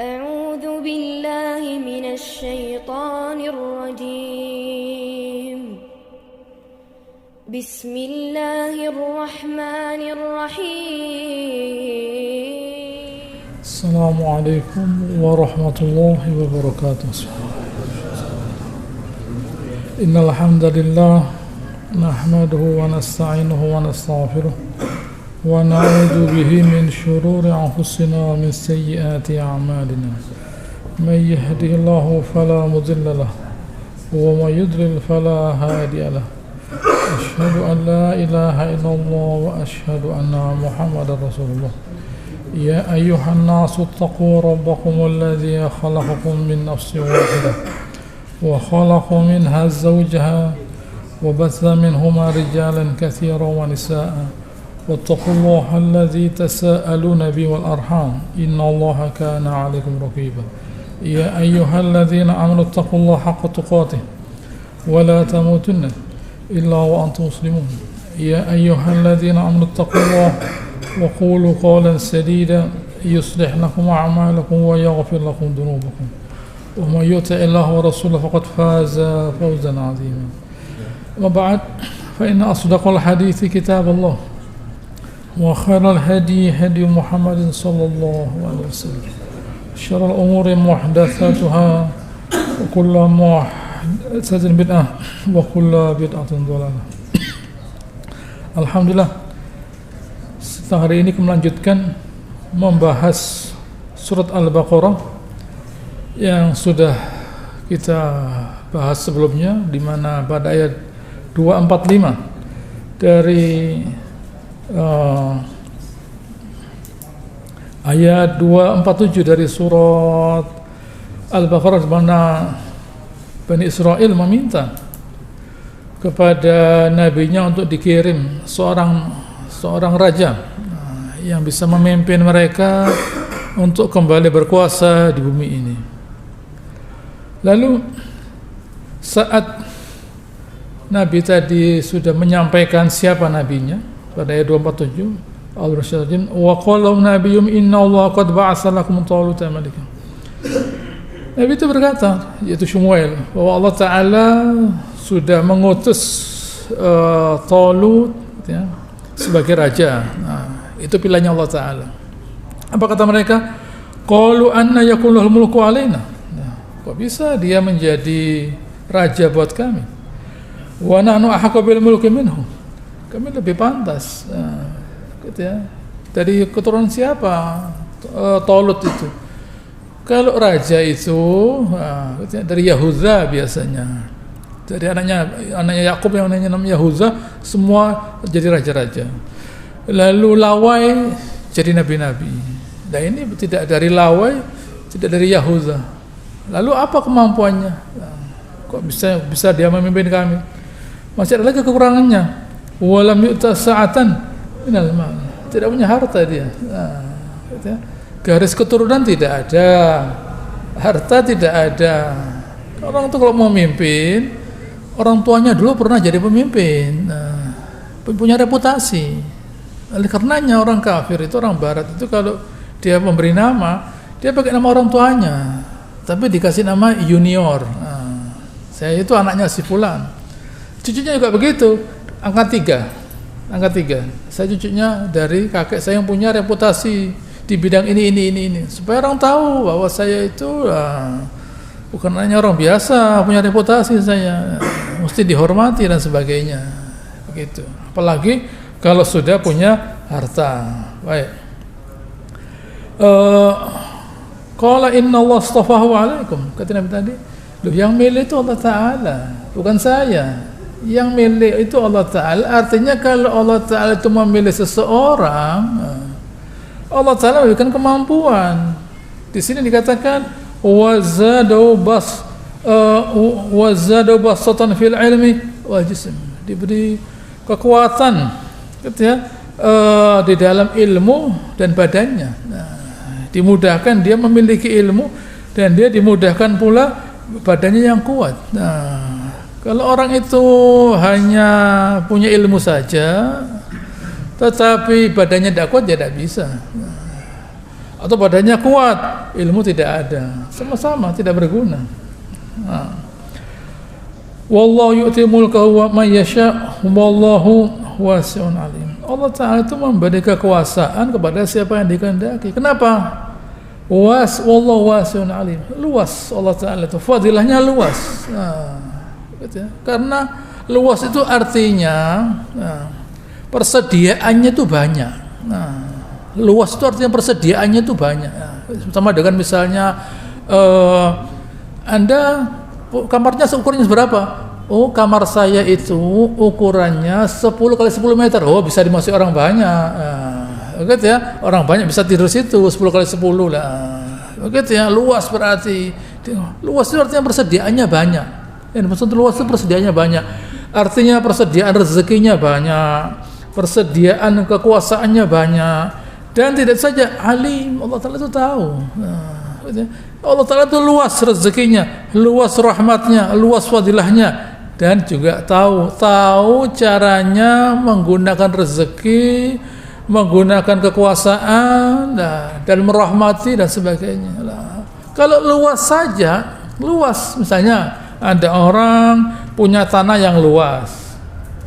أعوذ بالله من الشيطان الرجيم بسم الله الرحمن الرحيم السلام عليكم ورحمة الله وبركاته. إن الحمد لله نحمده ونستعينه ونستغفره ونعوذ به من شرور أنفسنا ومن سيئات أعمالنا. من يهده الله فلا مضل له ومن يضلل فلا هادي له. أشهد أن لا إله إلا الله وأشهد أن محمدا رسول الله. يا أيها الناس اتقوا ربكم الذي خلقكم من نفس واحدة وخلق منها زوجها وبث منهما رجالا كثيرا ونساء واتقوا الله الذي تساءلون به والأرحام إن الله كان عليكم رقيبا. يا أيها الذين آمنوا اتقوا الله حق تقاته ولا تموتن إلا وأنتم مسلمون. يا أيها الذين آمنوا اتقوا الله وقولوا قولا سديدا يصلح لكم أعمالكم ويغفر لكم ذنوبكم ومن يطع الله ورسوله فقد فاز فوزا عظيما. أما بعد فإن أصدق الحديث كتاب الله وخير الهدي هدي محمد صلى الله عليه وسلم. شر الأمور محدثاتها وكل محدثة بدعة وكل بدعة ضلالة. Alhamdulillah, setelah hari ini melanjutkan membahas surat Al-Baqarah yang sudah kita bahas sebelumnya, di mana pada ayat 245 dari ayat 247 dari surat Al-Baqarah, di mana Bani Israel meminta kepada nabinya untuk dikirim seorang raja yang bisa memimpin mereka untuk kembali berkuasa di bumi ini. Lalu saat Nabi tadi sudah menyampaikan siapa nabinya pada ayat 247, Allah bersyarjin wa qala nabiyyum inna Allah qad ba'atsa lakum taluta malika. Nabi itu berkata, yaitu Syumuel, bahwa Allah Ta'ala sudah mengutus Talut ya, sebagai raja. Nah, itu pilihannya Allah Ta'ala. Apa kata mereka? Qalu anna yakunu lahul mulku alaina. Nah, kok bisa dia menjadi raja buat kami? Wa nahnu ahaqqu bil mulki minhu. Kami lebih pantas. Nah, gitu ya. Dari keturunan siapa Talut itu? Kalau raja itu gitu ya, dari Yahuda biasanya. Dari anaknya Yakub yang namanya Yahuda, semua jadi raja-raja. Lalu Lawai jadi nabi-nabi. Nah, ini tidak dari Lawai, tidak dari Yahuda. Lalu apa kemampuannya? Nah, kok bisa dia memimpin kami? Masih ada lagi kekurangannya. Walam yu'ta sa'atan minal mal. Tidak punya harta dia. Nah, gitu ya. Garis keturunan tidak ada, harta tidak ada. Orang itu kalau mau memimpin, orang tuanya dulu pernah jadi pemimpin, punya reputasi. Oleh karenanya orang kafir itu, orang barat itu, kalau dia memberi nama, dia pakai nama orang tuanya, tapi dikasih nama junior. Saya itu anaknya si fulan. Cucunya juga begitu, angkat tiga. Saya cucunya dari kakek saya yang punya reputasi di bidang ini, supaya orang tahu bahwa saya itu bukan hanya orang biasa, punya reputasi, saya mesti dihormati dan sebagainya, begitu. Apalagi kalau sudah punya harta. Baik. Qala inna Allah astafahu alaikum. Kata Nabi tadi, loh, yang milih itu Allah Ta'ala, bukan saya. Yang milih itu Allah Ta'ala. Artinya kalau Allah Ta'ala itu memilih seseorang, Allah Ta'ala memberikan kemampuan. Di sini dikatakan wazadu basatan fil ilmi wal jism, diberi kekuatan gitu ya, di dalam ilmu dan badannya. Nah, dimudahkan dia memiliki ilmu dan dia dimudahkan pula badannya yang kuat. Nah, kalau orang itu hanya punya ilmu saja tetapi badannya tidak kuat, dia tidak bisa. Atau badannya kuat, ilmu tidak ada, sama-sama tidak berguna. Nah. Wallahu yu'ti mulkahu man yasha' wallahu wasi'un alim. Allah Ta'ala itu memberi kekuasaan kepada siapa yang dikehendaki. Kenapa? Wallahu wasi'un alim. Luas Allah Ta'ala itu, fadilahnya luas. Nah, gitu ya. Karena luas itu artinya persediaannya itu banyak. Nah, luas itu artinya persediaannya itu banyak. Sama dengan misalnya Anda kamarnya seukurnya berapa? Oh, kamar saya itu ukurannya 10 kali 10 meter. Oh, bisa dimasuki orang banyak. Begitu ya. Orang banyak bisa tidur situ 10 kali 10 lah. Begitu ya. Luas berarti. Luas itu artinya persediaannya banyak. Maksud luas itu persediaannya banyak. Artinya persediaan rezekinya banyak, persediaan kekuasaannya banyak, dan tidak saja alim, Allah Ta'ala itu tahu. Allah Ta'ala itu luas rezekinya, luas rahmatnya, luas fadilahnya, dan juga tahu caranya menggunakan rezeki, menggunakan kekuasaan, dan merahmati dan sebagainya. Kalau luas saja, luas misalnya ada orang punya tanah yang luas,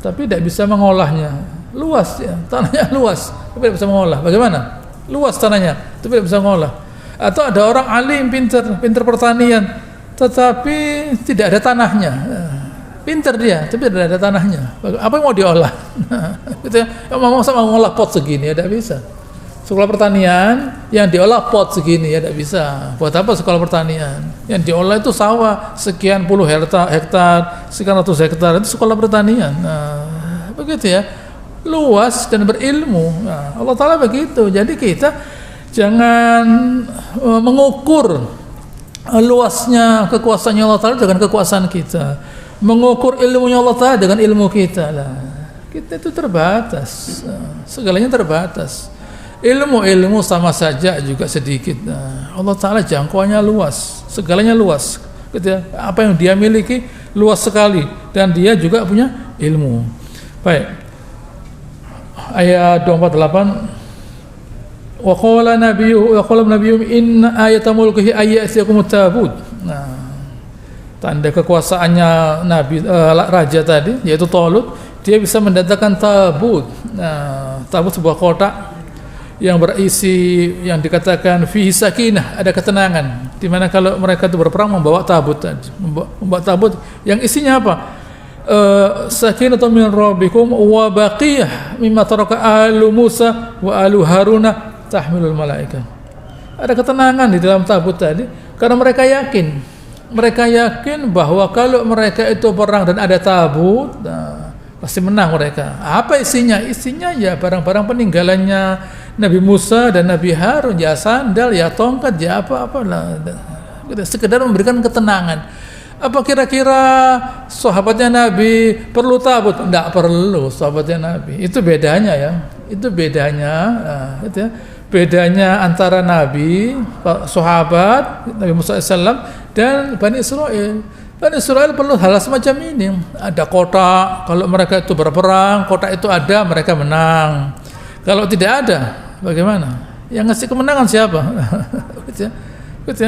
tapi tidak bisa mengolahnya. Luas ya, tanahnya luas, tapi tidak bisa mengolah. Bagaimana? Luas tanahnya, tapi tidak bisa mengolah. Atau ada orang alim, pintar pertanian, tetapi tidak ada tanahnya. Pintar dia, tapi tidak ada tanahnya. Apa yang mau diolah? Gitu ya. Mau mengolah pot segini, ya tidak bisa. Sekolah pertanian yang diolah pot segini, ya tidak bisa. Buat apa sekolah pertanian? Yang diolah itu sawah sekian puluh hektar, sekian ratus hektar, itu sekolah pertanian. Nah, begitu ya, luas dan berilmu. Nah, Allah Ta'ala begitu. Jadi kita jangan mengukur luasnya kekuasaannya Allah Ta'ala dengan kekuasaan kita, mengukur ilmunya Allah Ta'ala dengan ilmu kita. Nah, kita itu terbatas, segalanya terbatas. Ilmu sama saja juga sedikit. Nah, Allah Ta'ala jangkauannya luas, segalanya luas. Gitu ya. Apa yang dia miliki luas sekali, dan dia juga punya ilmu. Baik. Ayat 248. Wa qala nabiyyu inna ayata mulkihi ayyasiyakumut tabut. Nah, tanda kekuasaannya nabi raja tadi yaitu Talut, dia bisa mendatangkan tabut. Nah, tabut sebuah kotak yang berisi, yang dikatakan fihi sakinah, ada ketenangan, di mana kalau mereka itu berperang membawa tabut tadi, membawa tabut yang isinya apa? Sakinatun min rabbikum wa baqiyah mimma taraka alu Musa wa alu Haruna tahmilul malaikah. Ada ketenangan di dalam tabut tadi karena mereka yakin bahwa kalau mereka itu perang dan ada tabut, nah, pasti menang mereka. Apa isinya? Isinya ya barang-barang peninggalannya Nabi Musa dan Nabi Harun, ya sandal, ya tongkat, ya apa-apa lah. Sekedar memberikan ketenangan. Apa kira-kira sahabatnya Nabi perlu tabut? Tidak perlu sahabatnya Nabi. Itu bedanya ya. Itu bedanya. Nah, itu ya. Bedanya antara Nabi, sahabat Nabi Musa AS dan Bani Israel. Bani Israel perlu hal semacam ini. Ada kota, kalau mereka itu berperang, kota itu ada, mereka menang. Kalau tidak ada, bagaimana? Yang ngasih kemenangan siapa?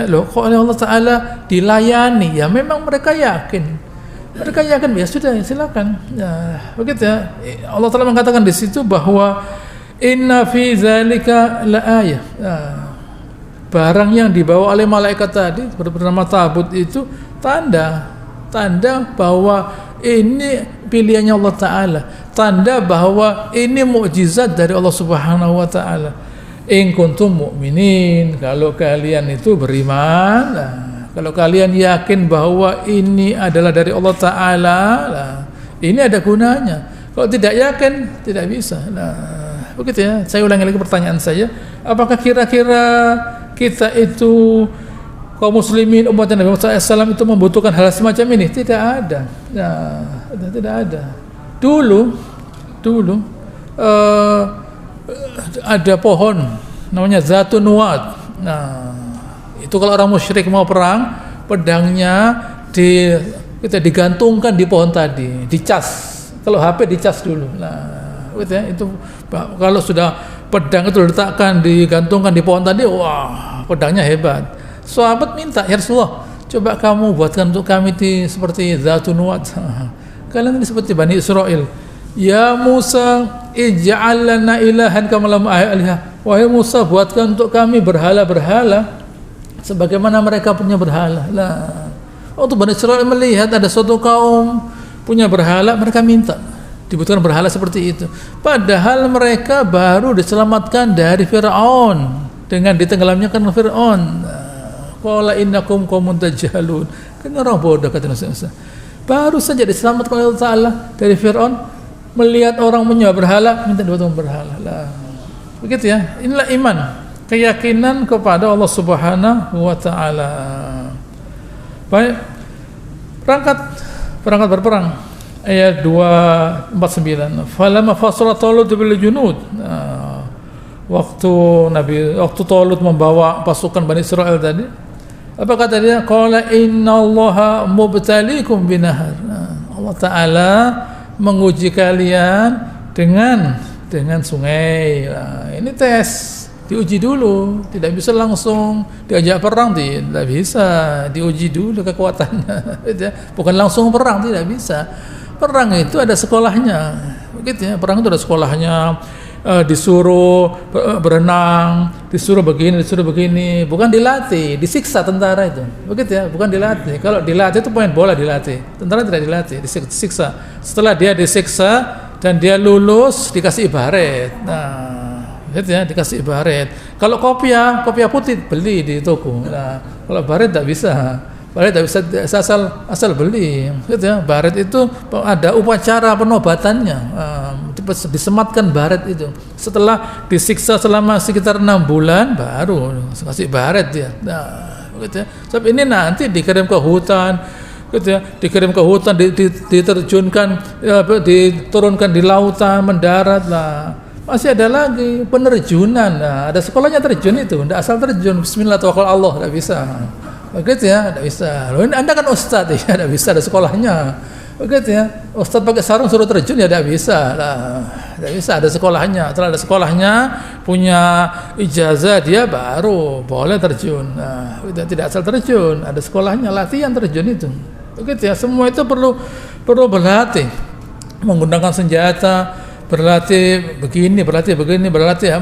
Loh, kok oleh Allah Ta'ala dilayani? Ya memang mereka yakin. Mereka yakin, ya sudah, silakan. Ya, begitu ya. Allah Ta'ala mengatakan di situ bahwa inna fi zalika la ayah. Barang yang dibawa oleh malaikat tadi bernama tabut itu tanda bahwa ini pilihannya Allah Ta'ala, tanda bahwa ini mukjizat dari Allah Subhanahu wa Ta'ala. In kuntum mu'minin, kalau kalian itu beriman, kalau kalian yakin bahwa ini adalah dari Allah Ta'ala, ini ada gunanya. Kalau tidak yakin, tidak bisa. Begitu ya. Saya ulangi lagi pertanyaan saya, apakah kira-kira kita itu kaum muslimin umat Nabi Muhammad SAW itu membutuhkan hal semacam ini? Tidak ada. Tidak ada. Dulu ada pohon namanya Zatun Nuwat. Nah, itu kalau orang musyrik mau perang, pedangnya kita digantungkan di pohon tadi, dicas. Kalau HP dicas dulu. Nah, gitu ya, itu kalau sudah pedang itu diletakkan, digantungkan di pohon tadi, wah pedangnya hebat. Sahabat minta, ya Rasulullah, coba kamu buatkan untuk kami seperti Dzatun Nuwat. Kalian ini seperti Bani Israel. Ya Musa, ij'al lana ilahan kama lahum aliha. Wahai Musa, buatkan untuk kami berhala-berhala sebagaimana mereka punya berhala. Lah, waktu Bani Israil melihat ada suatu kaum punya berhala, mereka minta dibutuhkan berhala seperti itu. Padahal mereka baru diselamatkan dari Fir'aun dengan ditenggelamnya kan Fir'aun. Qala innakum qaumun tajhalun. Kan orang bodoh kata Nabi Musa. Baru saja diselamatkan oleh Allah Ta'ala dari Fir'aun, melihat orang menyembah berhala, minta dibutuhkan berhala. Lah, begitu ya. Inilah iman, keyakinan kepada Allah Subhanahu wa Ta'ala. Baik, berangkat berperang. Ayat 249. Falamma fasala Talut bil junud. Waktu Talut membawa pasukan Bani Israil tadi, apa kata dia? Qala innallaha mubtaliikum binahar. Allah Ta'ala menguji kalian dengan sungai. Nah, ini tes. Diuji dulu, tidak bisa langsung diajak perang, tidak bisa, diuji dulu kekuatannya. Bukan langsung perang, tidak bisa. Perang itu ada sekolahnya, begitu ya. Perang itu ada sekolahnya, disuruh berenang, disuruh begini, bukan dilatih, disiksa tentara itu, begitu ya. Bukan dilatih. Kalau dilatih itu main bola dilatih, tentara tidak dilatih, disiksa. Setelah dia disiksa dan dia lulus, dikasih ibarat. Nah, gitu ya, dikasih baret. Kalau kopiah putih beli di toko. Nah, kalau baret tidak bisa. Baret tidak bisa asal beli. Gitu ya. Baret itu ada upacara penobatannya. Disematkan baret itu. Setelah disiksa selama sekitar 6 bulan baru kasih baret dia. Nah, gitu ya. Sebab ini nanti dikirim ke hutan. Gitu ya, dikirim ke hutan, diterjunkan, diturunkan di lautan, mendarat lah. Masih ada lagi penerjunan. Nah, ada sekolahnya terjun itu, tidak asal terjun. Bismillah tawakkal Allah, tidak bisa. Begitu ya, tidak bisa. Loh, Anda kan ustadz ya, tidak bisa, ada sekolahnya. Begitu ya, ustadz pakai sarung suruh terjun ya tidak bisa. Nah, tidak bisa, ada sekolahnya. Setelah ada sekolahnya, punya ijazah dia baru boleh terjun. Nah, tidak asal terjun, ada sekolahnya, latihan terjun itu. Begitu ya, semua itu perlu berlatih, menggunakan senjata. Berlatih begini, berlatih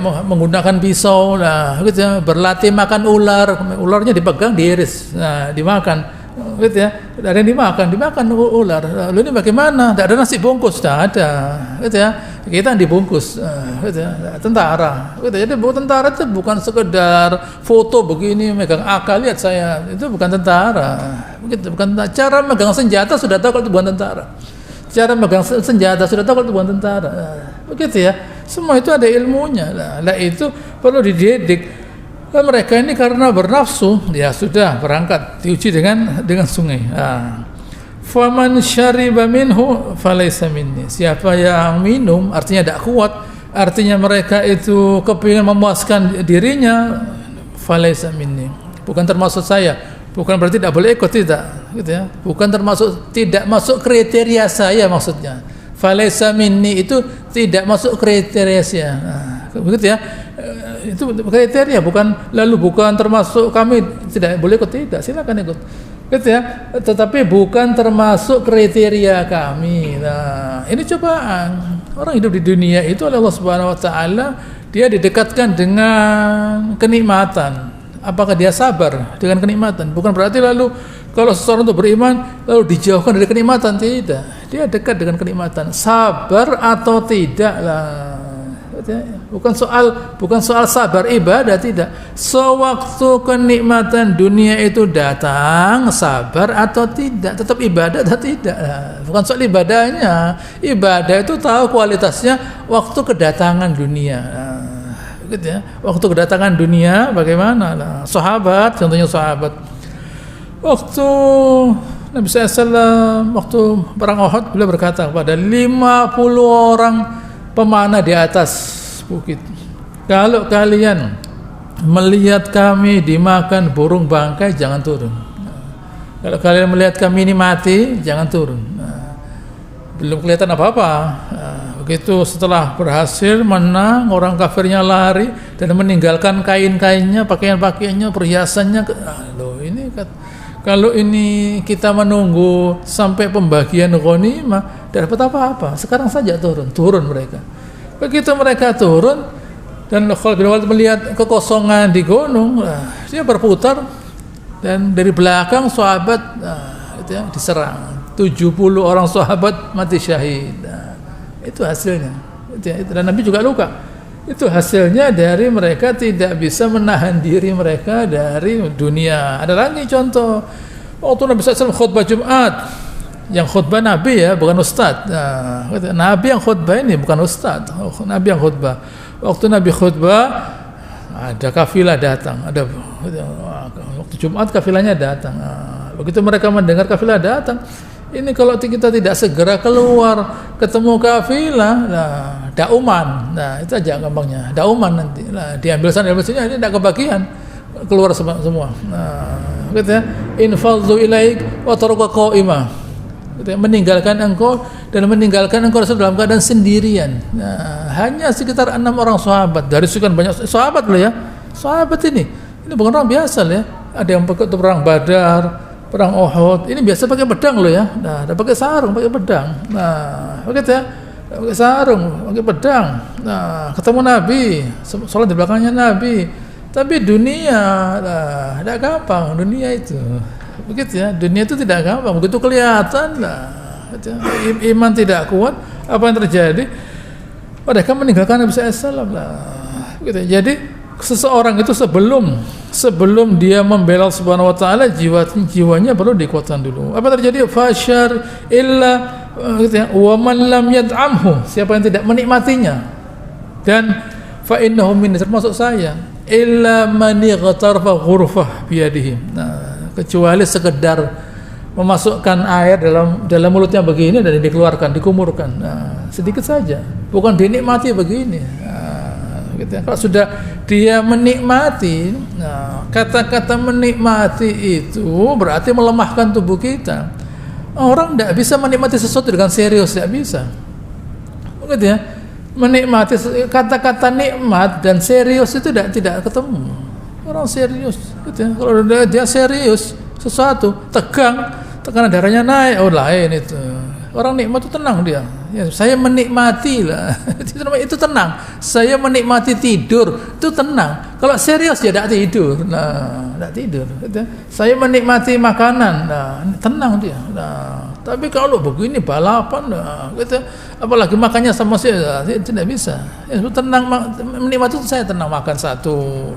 menggunakan pisau, nah, gitu ya. Berlatih makan ularnya dipegang, diiris, nah, dimakan, gitu ya. Ada yang dimakan ular. Lalu ini bagaimana? Tidak ada nasi bungkus, tidak ada, gitu ya. Kita dibungkus, gitu ya. Tentara, gitu. Jadi tentara itu bukan sekedar foto begini, megang AK, lihat saya, itu bukan tentara, begitu, bukan tentara. Cara megang senjata sudah tahu kalau itu bukan tentara. Cara megang senjata sudah tahu kalau itu bukan tentara. Begitu ya. Semua itu ada ilmunya. Nah, itu perlu dididik. Nah, mereka ini karena bernafsu, ya sudah berangkat, diuji dengan sungai. Faman syariba minhu falaysa minni. Siapa yang minum, artinya tidak kuat, artinya mereka itu kepingin memuaskan dirinya, falaysa minni. Bukan termasuk saya. Bukan berarti tidak boleh ikut, tidak, gitu ya. Bukan termasuk, tidak masuk kriteria saya maksudnya. Falaysa minni itu tidak masuk kriteria saya. Nah, begitu ya. Itu kriteria, bukan termasuk kami tidak boleh ikut, tidak, silakan ikut. Gitu ya. Tetapi bukan termasuk kriteria kami. Nah, ini cobaan. Orang hidup di dunia itu oleh Allah Subhanahu wa Ta'ala, dia didekatkan dengan kenikmatan. Apakah dia sabar dengan kenikmatan? Bukan berarti lalu kalau seseorang itu beriman lalu dijauhkan dari kenikmatan, tidak. Dia dekat dengan kenikmatan. Sabar atau tidak lah. Bukan soal sabar ibadah, tidak. Sewaktu kenikmatan dunia itu datang, sabar atau tidak, tetap ibadah atau tidak. Bukan soal ibadahnya. Ibadah itu tahu kualitasnya waktu kedatangan dunia. Gitu ya. Waktu kedatangan dunia bagaimana? Nah, sahabat, contohnya sahabat. Waktu Nabi SAW waktu perang Uhud, beliau berkata kepada 50 orang pemanah di atas bukit, kalau kalian melihat kami dimakan burung bangkai, jangan turun. Kalau kalian melihat kami ini mati, jangan turun. Belum kelihatan apa-apa. begitu setelah berhasil menang, orang kafirnya lari dan meninggalkan kain-kainnya, pakaian-pakaiannya, perhiasannya. Loh, ini kalau ini kita menunggu sampai pembagian ghanimah, tidak dapat apa-apa. Sekarang saja turun mereka. Begitu mereka turun dan Khalid bin Walid melihat kekosongan di gunung, dia berputar dan dari belakang sahabat diserang. 70 orang sahabat mati syahid. Itu hasilnya. Dan Nabi juga luka. Itu hasilnya dari mereka tidak bisa menahan diri mereka dari dunia. Ada lagi contoh, waktu Nabi SAW khutbah Jumat, yang khutbah Nabi ya, bukan Ustadz. Nabi yang khutbah ini bukan Ustadz. Nabi yang khutbah. Waktu Nabi khutbah, ada kafilah datang. Ada waktu Jumat kafilahnya datang. Begitu mereka mendengar kafilah datang, ini kalau kita tidak segera keluar ketemu kafilah, dauman, itu aja gampangnya, dauman nanti, diambil sana diambil sini, ini tidak kebagian, keluar semua. Gitu ya, infadzu ilaik wa taruka qa'imah, gitu ya, meninggalkan engkau dalam keadaan sendirian. Hanya sekitar 6 orang sahabat dari sekian banyak sahabat loh ya, sahabat ini bukan orang biasa loh ya, ada yang perang Badar, perang Uhud, ini biasa pakai pedang loh ya. Ada pakai sarung, pakai pedang. Begitu ya, pakai sarung, pakai pedang. Ketemu Nabi, sholat di belakangnya Nabi. Tapi dunia, tidak gampang dunia itu. Begitu ya, dunia itu tidak gampang. Begitu kelihatan, iman tidak kuat, apa yang terjadi? Mereka meninggalkan Nabi SAW. Begitu. Jadi seseorang itu sebelum dia membela Subhanahu wa taala, jiwanya perlu dikuatkan dulu. Apa terjadi? Fashar illa wa man lam yad'amhu, siapa yang tidak menikmatinya, dan fa innahu min, termasuk saya, illa man ightarafa ghurfah biyadihi. Kecuali sekedar memasukkan air dalam mulutnya begini dan dikeluarkan, dikumurkan. Sedikit saja, bukan dinikmati begini. Gitu ya. Kalau sudah dia menikmati, kata-kata menikmati itu berarti melemahkan tubuh kita. Orang tidak bisa menikmati sesuatu dengan serius, tidak bisa. Gitu ya. Menikmati kata-kata nikmat dan serius itu tidak ketemu. Orang serius, gitu ya. Kalau dia serius sesuatu, tekanan darahnya naik, lain itu. Orang nikmat itu tenang dia. Ya, saya menikmati lah. Itu tenang. Saya menikmati tidur, itu tenang. Kalau serius ya tidak tidur. Tidak tidur. Gitu. Saya menikmati makanan, tenang dia. Tapi kalau begini balapan, gitu. Apalagi makannya sama saya, tidak bisa. Ya, tenang, menikmati itu saya tenang makan satu.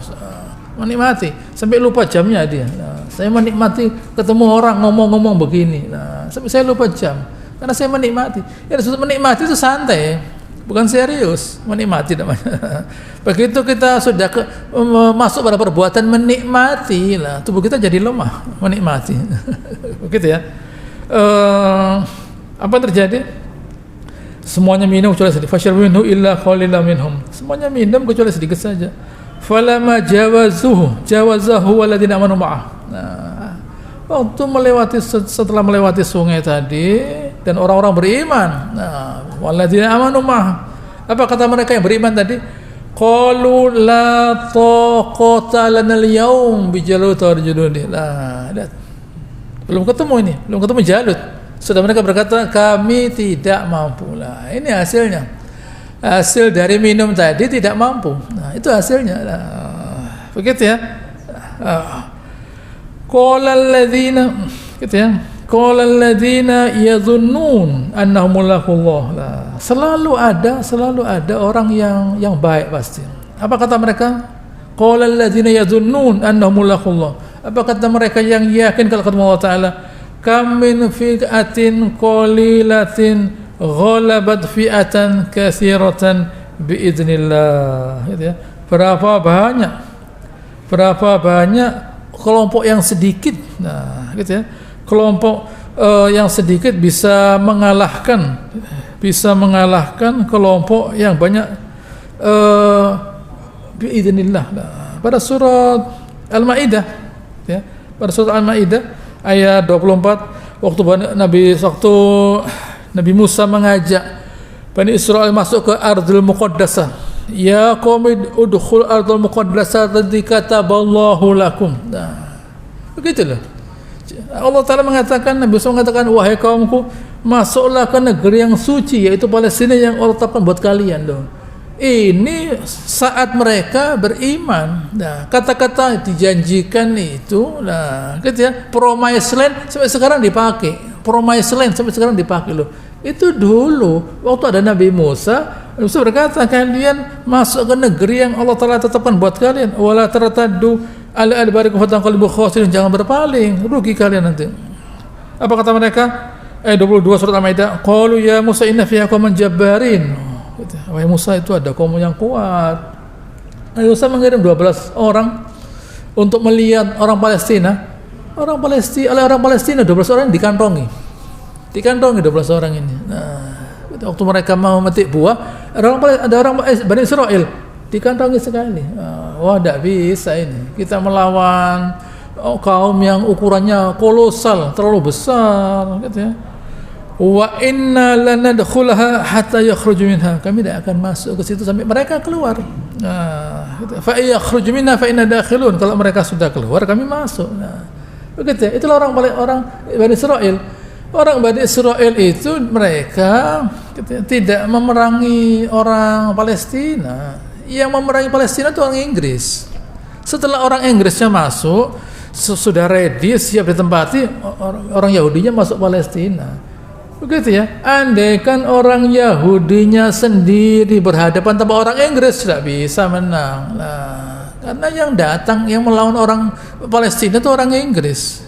Menikmati sampai lupa jamnya dia. Saya menikmati ketemu orang ngomong-ngomong begini. Sampai saya lupa jam. Karena saya menikmati. Ya, menikmati itu santai, bukan serius. Menikmati namanya. Begitu kita sudah masuk pada perbuatan menikmati, lah tubuh kita jadi lemah menikmati. Begitu ya. Apa yang terjadi? Semuanya minum kecuali sedikit. Fasharwinhu illa qalilan minhum. Semuanya minum kecuali sedikit saja. Falamma jawazahu waladina amanu ma'ah. Waktu setelah melewati sungai tadi dan orang-orang beriman, waladina amanu ma'ah, apa kata mereka yang beriman tadi? Qalu la taqata lana al-yawm bi Jalut wa Junudi. Belum ketemu Jalut. Sudah mereka berkata kami tidak mampu. Ini hasilnya. Hasil dari minum tadi tidak mampu. Itu hasilnya. Begitu ya. Qala alladzina, gitu ya. Qala alladzina yadhunnun annahum mulaqullah. Selalu ada orang yang baik pasti. Apa kata mereka? Qala alladzina yadhunnun annahum mulaqullah. Apa kata mereka yang yakin kalau ketemu Allah Taala? Kam min fi'atin qalilatin ghalabat fi'atan katsiratan biidznillah. Gitu ya. Berapa banyak kelompok yang sedikit, gitu ya. Kelompok yang sedikit bisa mengalahkan kelompok yang banyak biidznillah. Pada surat Al-Maidah, ya. Pada surat Al-Maidah ayat 24, waktu Nabi Musa mengajak Bani Israel masuk ke Ardul Muqaddasah. Ya qaumi udkhul Ardul Muqaddasah allati kataballahu lakum. Nah, begitulah. Allah Ta'ala mengatakan, Nabi SAW mengatakan, wahai kaumku, masuklah ke negeri yang suci, yaitu Palestina yang Allah tetapkan buat kalian. Loh. Ini saat mereka beriman. Nah, kata-kata dijanjikan itu, nah, gitu ya, promised land sampai sekarang dipakai. Promised land sampai sekarang dipakai loh. Itu dulu waktu ada Nabi Musa berkata, kalian masuk ke negeri yang Allah Ta'ala tetapkan buat kalian. Wala tartaddu ala adbarikum fatanqalibu khasirin, jangan berpaling, rugi kalian nanti. Apa kata mereka? Ayat 22 surat Al-Maidah, qalu ya Musa inna fiha qauman jabbarin. Wahai Musa, itu ada kaum yang kuat. Nabi Musa mengirim 12 orang untuk melihat orang Palestina. Orang Palestina 12 orang dikantongi 12 orang ini. Nah, waktu mereka mau memetik buah, ada orang Bani Israel dikantongi sekali. Wah, tidak bisa ini. Kita melawan kaum yang ukurannya kolosal, terlalu besar, gitu ya. Wa inna lanadkhulaha hatta yakhruju minha. Kami tidak akan masuk ke situ sampai mereka keluar. Nah, gitu. Fa yakhruju minha fa inna dakhilun. Kalau mereka sudah keluar, kami masuk. Nah, begitu ya. Itulah orang Bani Israel. Orang Bani Israel itu mereka tidak memerangi orang Palestina. Yang memerangi Palestina itu orang Inggris. Setelah orang Inggrisnya masuk, sudah ready, siap ditempati, orang Yahudinya masuk Palestina. Begitu ya. Andaikan orang Yahudinya sendiri berhadapan tanpa orang Inggris, tidak bisa menang. Nah, karena yang datang, yang melawan orang Palestina itu orang Inggris.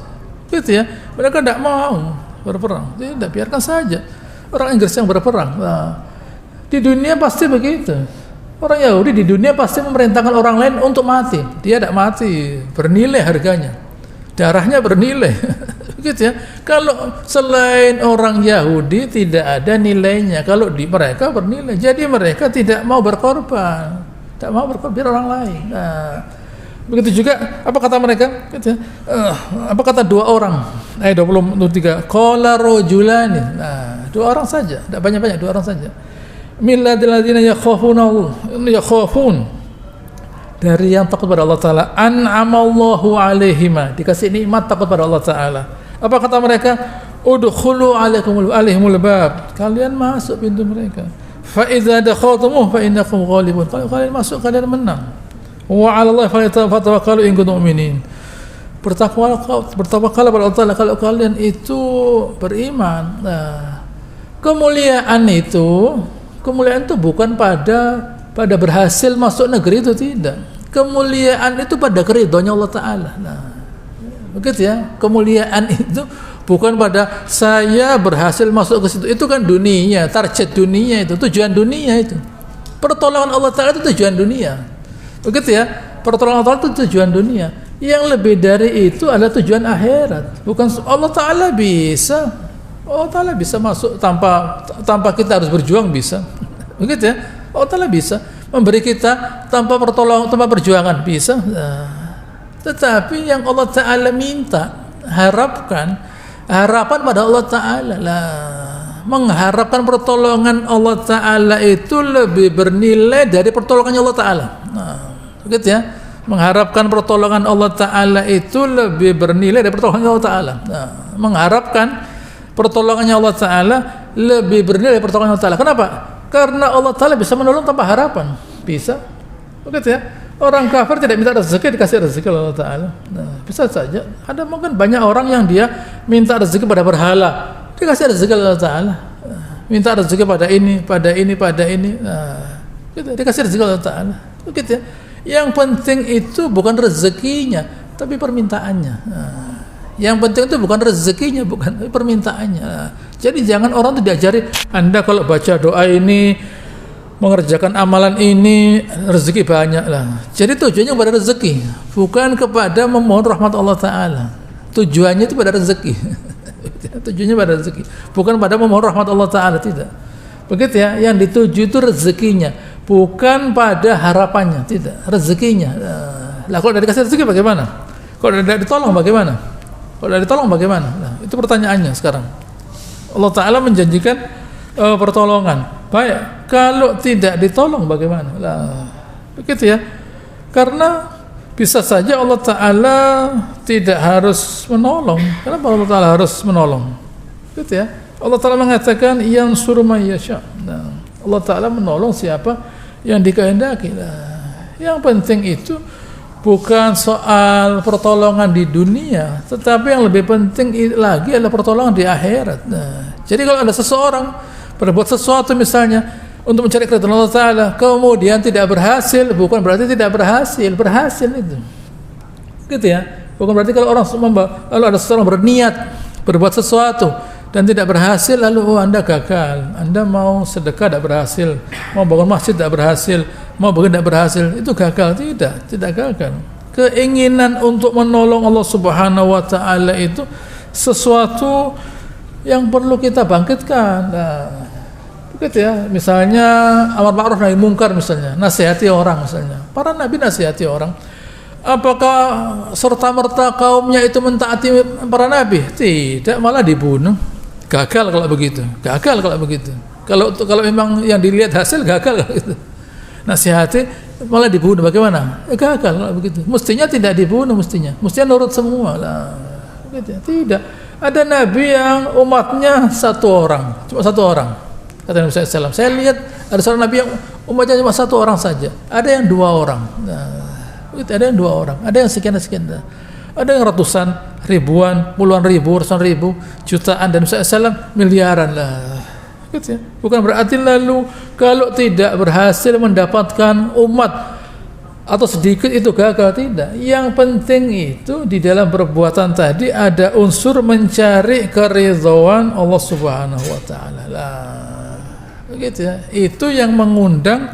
Gitu ya. Mereka tidak mau berperang, tidak, biarkan saja orang Inggris yang berperang. Nah, di dunia pasti begitu. Orang Yahudi di dunia pasti memerintahkan orang lain untuk mati. Dia tidak mati, bernilai harganya, darahnya bernilai. Begitu ya. Kalau selain orang Yahudi tidak ada nilainya, kalau di mereka bernilai. Jadi mereka tidak mau berkorban, biar orang lain. Nah, begitu juga apa kata mereka? Apa kata dua orang? Ayat 23. Qala rajulani. Nah, dua orang saja, tidak banyak-banyak, dua orang saja. Min ladina yakhafun dari yang takut pada Allah Ta'ala. An'amallahu alaihima, dikasih nikmat takut pada Allah Ta'ala. Apa kata mereka? Udkhulu alaihimul bab, kalian masuk pintu mereka. Fa idza dakhaltumuh fa innakum ghalibun, kalau kalian masuk kalian menang. Wa 'ala Allahi falyatawakkalu in kuntum mu'minin. Bertawakal pada Allah Ta'ala kalau kalian itu beriman. Nah, kemuliaan itu bukan pada berhasil masuk negeri itu, tidak. Kemuliaan itu pada keridhoannya Allah Ta'ala. Nah, begitu ya. Kemuliaan itu bukan pada saya berhasil masuk ke situ. Itu kan dunia, target dunia itu, tujuan dunia itu. Pertolongan Allah Ta'ala itu tujuan dunia. Begitu ya. Pertolongan Allah Ta'ala itu tujuan dunia. Yang lebih dari itu adalah tujuan akhirat. Bukan Allah Ta'ala bisa. Allah Ta'ala bisa masuk tanpa kita harus berjuang, bisa. Begitu ya. Allah Ta'ala bisa memberi kita tanpa pertolongan, tanpa perjuangan, bisa. Nah, tetapi yang Allah Ta'ala minta, harapan pada Allah Ta'ala lah. Mengharapkan pertolongan Allah Ta'ala itu lebih bernilai dari pertolongannya Allah Ta'ala. Nah, begitu ya. Mengharapkan pertolongan Allah Ta'ala itu lebih bernilai dari pertolongan Allah Ta'ala. Nah, mengharapkan pertolongannya Allah Ta'ala lebih bernilai dari pertolongan Allah Ta'ala. Kenapa? Karena Allah Ta'ala bisa menolong tanpa harapan. Bisa. Begitu ya. Orang kafir tidak minta rezeki, dikasih rezeki oleh Allah Ta'ala. Nah, bisa saja. Ada mungkin banyak orang yang dia minta rezeki pada berhala, dikasih rezeki oleh Allah Ta'ala. Minta rezeki pada ini. Nah, gitu, dikasih rezeki oleh Allah Ta'ala. Begitu ya. Yang penting itu bukan rezekinya, tapi permintaannya. Nah, yang penting itu bukan rezekinya, bukan permintaannya. Nah, jadi jangan orang itu diajari, Anda kalau baca doa ini, mengerjakan amalan ini, rezeki banyak lah. Jadi tujuannya pada rezeki, bukan kepada memohon rahmat Allah Ta'ala. Tujuannya itu pada rezeki. Tujuannya pada rezeki, bukan pada memohon rahmat Allah Ta'ala, tidak. Begitu ya. Yang dituju itu rezekinya, bukan pada harapannya, tidak, rezekinya. Lah kalau tidak dikasih rezeki bagaimana? Kalau tidak ditolong bagaimana? Nah, itu pertanyaannya sekarang. Allah Ta'ala menjanjikan pertolongan. Baik, kalau tidak ditolong bagaimana? Lah, begitu ya. Karena bisa saja Allah Ta'ala tidak harus menolong. Kenapa Allah Ta'ala harus menolong? Gitu ya. Allah Ta'ala mengatakan yang suruh mayyasha. Nah, Allah Ta'ala menolong siapa yang dikehendaki. Nah, yang penting itu bukan soal pertolongan di dunia, tetapi yang lebih penting lagi adalah pertolongan di akhirat. Nah, jadi kalau ada seseorang berbuat sesuatu misalnya untuk mencari keridhaan Allah Ta'ala, kemudian tidak berhasil, bukan berarti tidak berhasil, berhasil itu. Gitu ya. Bukan berarti kalau lalu ada seseorang berniat berbuat sesuatu dan tidak berhasil, lalu Anda gagal. Anda mau sedekah tidak berhasil, mau bangun masjid tidak berhasil, mau begini tidak berhasil, itu gagal. Tidak gagal. Keinginan untuk menolong Allah Subhanahu wa Ta'ala itu sesuatu yang perlu kita bangkitkan. Nah, begitu ya. Misalnya amar ma'ruf nahi mungkar, misalnya nasihati orang, misalnya para nabi nasihati orang. Apakah serta-merta kaumnya itu mentaati para nabi? Tidak, malah dibunuh. Gagal kalau begitu. Kalau memang yang dilihat hasil, gagal kalau gitu. Nasihati malah dibunuh, bagaimana? Gagal kalau begitu. Mestinya tidak dibunuh, mestinya nurut semua lah. Begitu ya. Tidak. Ada nabi yang umatnya cuma satu orang. Kata Nabi SAW, saya lihat ada seorang nabi yang umatnya cuma satu orang saja. Ada yang 2 orang. Nah, ada yang 2 orang. Ada yang sekian. Ada yang ratusan, ribuan, puluhan ribu, ratusan ribu, jutaan, dan Nabi SAW miliaran lah. Gitu ya. Bukan berarti lalu kalau tidak berhasil mendapatkan umat atau sedikit itu gagal, tidak. Yang penting itu di dalam perbuatan tadi ada unsur mencari keridhaan Allah Subhanahu wa Ta'ala lah. Begitu ya. Itu yang mengundang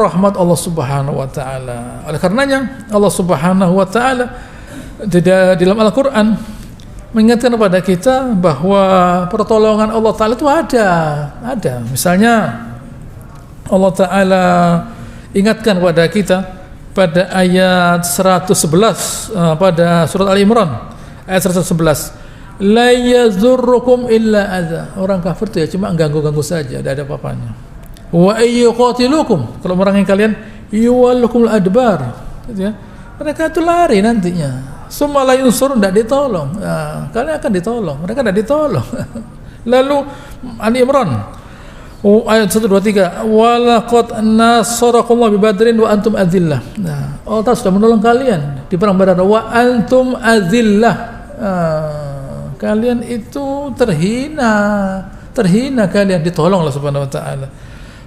rahmat Allah Subhanahu wa Ta'ala. Oleh karenanya Allah Subhanahu wa Ta'ala di dalam Al-Qur'an mengingatkan kepada kita bahwa pertolongan Allah Ta'ala itu ada. Misalnya Allah Ta'ala ingatkan kepada kita pada ayat 111 pada surat Al-Imran ayat 111, la yazurrukum illa adza. Orang kafir itu ya cuma ganggu-ganggu saja, tidak ada apa-apanya. Wa ayyuqatilukum, kalau merangi kalian, yuwallukumul adbar, gitu ya. Mereka itu lari nantinya. Summa la yunsur, tidak ditolong. Nah, kalian akan ditolong, mereka tidak ditolong. Lalu Ali Imran ayat 123, walaqad nasarakumullahu bi Badrin wa antum azillah. Nah, Allah sudah menolong kalian di perang Badar wa antum azillah. Kalian itu terhina kalian, ditolong Allah Subhanahu wa Ta'ala.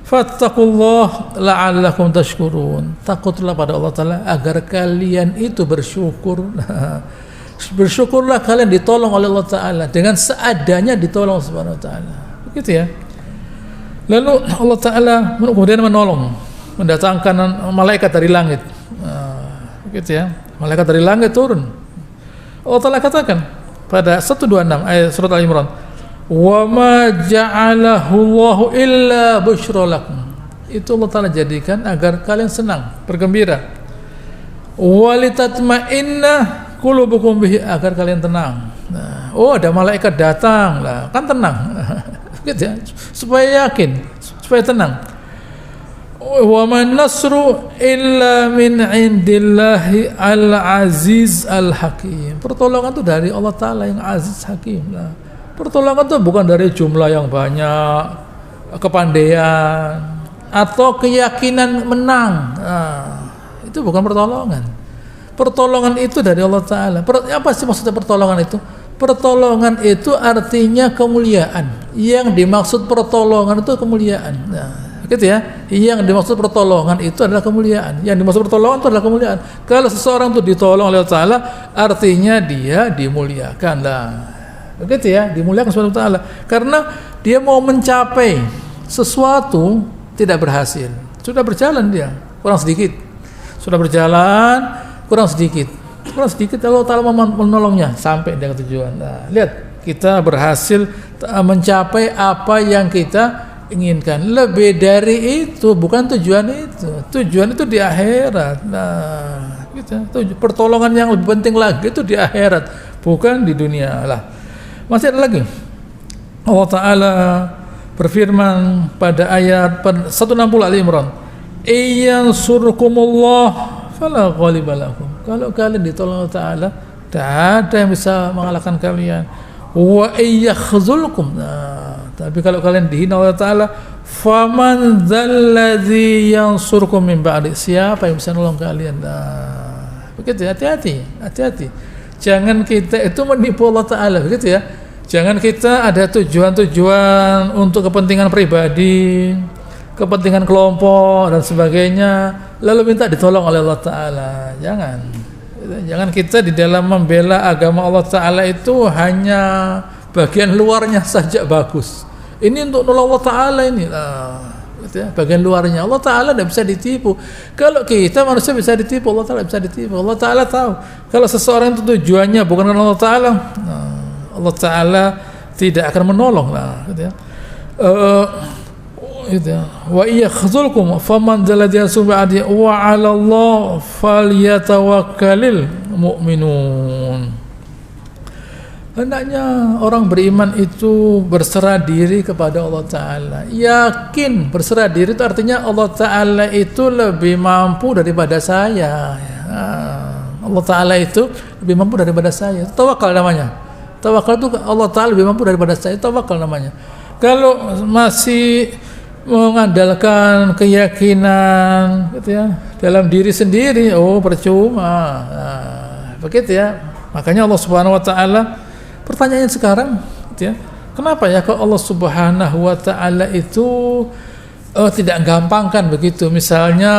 Fattaqullah la'allakum tashkurun. Takutlah pada Allah Ta'ala agar kalian itu bersyukur. Bersyukurlah kalian ditolong oleh Allah Ta'ala, dengan seadanya ditolong Subhanahu wa Ta'ala. Begitu ya. Lalu Allah Ta'ala kemudian menolong, mendatangkan malaikat dari langit. Begitu ya. Malaikat dari langit turun. Allah Ta'ala katakan pada 126 ayat surat Al-Imran, wa ma ja'alahu Allahu illa busyra lakum. Itu Allah Ta'ala jadikan agar kalian senang, bergembira. Walitatma'inna qulubukum bihi, agar kalian tenang. Nah, ada malaikat datang lah, kan tenang. Gitu ya, supaya yakin, supaya tenang. Wa man nasru illa min indillahi al-aziz al-hakim. Pertolongan itu dari Allah Ta'ala yang aziz hakim. Nah, pertolongan itu bukan dari jumlah yang banyak, kepandaian, atau keyakinan menang. Nah, itu bukan pertolongan. Pertolongan itu dari Allah Ta'ala. Apa sih maksudnya pertolongan itu? Pertolongan itu artinya kemuliaan. Yang dimaksud pertolongan itu kemuliaan. Nah, gitu ya. Yang dimaksud pertolongan itu adalah kemuliaan. Yang dimaksud pertolongan itu adalah kemuliaan. Kalau seseorang itu ditolong oleh Allah Ta'ala, artinya dia dimuliakan lah. Begitu ya, dimuliakan oleh Allah Ta'ala. Karena dia mau mencapai sesuatu tidak berhasil. Sudah berjalan dia, kurang sedikit. Sudah berjalan, kurang sedikit Allah Ta'ala menolongnya sampai dia ke tujuan. Nah, lihat, kita berhasil mencapai apa yang kita inginkan. Lebih dari itu, bukan tujuan itu. Tujuan itu di akhirat. Nah, gitu. Pertolongan yang lebih penting lagi itu di akhirat, bukan di dunia lah. Masih ada lagi. Allah Ta'ala berfirman pada ayat 160 Ali Imran, "Iyan surkumullah fala ghaliba lakum." Kalau kalian ditolong Allah Ta'ala, tidak ada yang bisa mengalahkan kalian. Wa iyakhzulkum. Tapi kalau kalian dihina Allah Ta'ala, faman dzalladzi yansurkum min ba'di. Siapa yang bisa nolong kalian? Begitu, hati-hati. Jangan kita itu menipu Allah Ta'ala, begitu ya. Jangan kita ada tujuan-tujuan untuk kepentingan pribadi, kepentingan kelompok dan sebagainya, lalu minta ditolong oleh Allah Ta'ala. Jangan kita di dalam membela agama Allah Ta'ala itu hanya bagian luarnya saja bagus. Ini untuk nolong Allah Ta'ala ini, gitu ya, bagian luarnya. Allah Ta'ala tidak bisa ditipu. Kalau kita manusia bisa ditipu, Allah Ta'ala bisa ditipu. Allah Ta'ala tahu kalau seseorang itu tujuannya bukan karena Allah Ta'ala, Allah Ta'ala tidak akan menolong, gitu ya. Wa yakhzulkum faman dzalladzi yasubadi wa 'ala Allah falyatawakkalul mu'minun. Hendaknya orang beriman itu berserah diri kepada Allah Ta'ala. Yakin berserah diri itu artinya Allah Ta'ala itu lebih mampu daripada saya. Allah Ta'ala itu lebih mampu daripada saya. Tawakal namanya. Tawakal itu Allah Ta'ala lebih mampu daripada saya. Tawakal namanya. Kalau masih mengandalkan keyakinan, gitu ya, dalam diri sendiri, percuma. Begitu ya. Makanya Allah Subhanahu Wa Ta'ala, pertanyaannya sekarang, gitu ya, kenapa ya kalau Allah Subhanahu Wa Ta'ala itu tidak gampangkan begitu? Misalnya